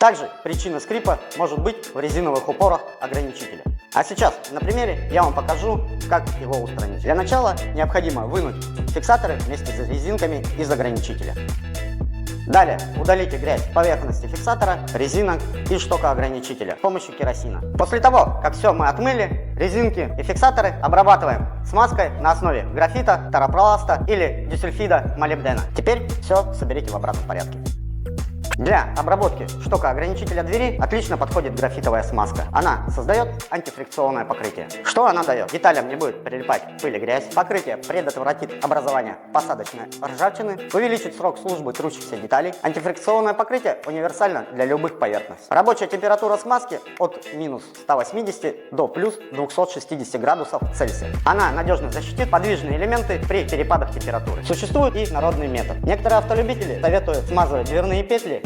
Также причина скрипа может быть в резиновых упорах ограничителя. А сейчас на примере я вам покажу, как его устранить. Для начала необходимо вынуть фиксаторы вместе с резинками из ограничителя. Далее удалите грязь с поверхности фиксатора, резинок и штока ограничителя с помощью керосина. После того, как все мы отмыли, резинки и фиксаторы обрабатываем смазкой на основе графита, таропласта или дисульфида молибдена. Теперь все соберите в обратном порядке. Для обработки штока ограничителя двери отлично подходит графитовая смазка. Она создает антифрикционное покрытие. Что она дает? Деталям не будет прилипать пыль и грязь. Покрытие предотвратит образование посадочной ржавчины, увеличит срок службы трущихся деталей. Антифрикционное покрытие универсально для любых поверхностей. Рабочая температура смазки от минус 180 до плюс 260 градусов Цельсия. Она надежно защитит подвижные элементы при перепадах температуры. Существует и народный метод. Некоторые автолюбители советуют смазывать дверные петли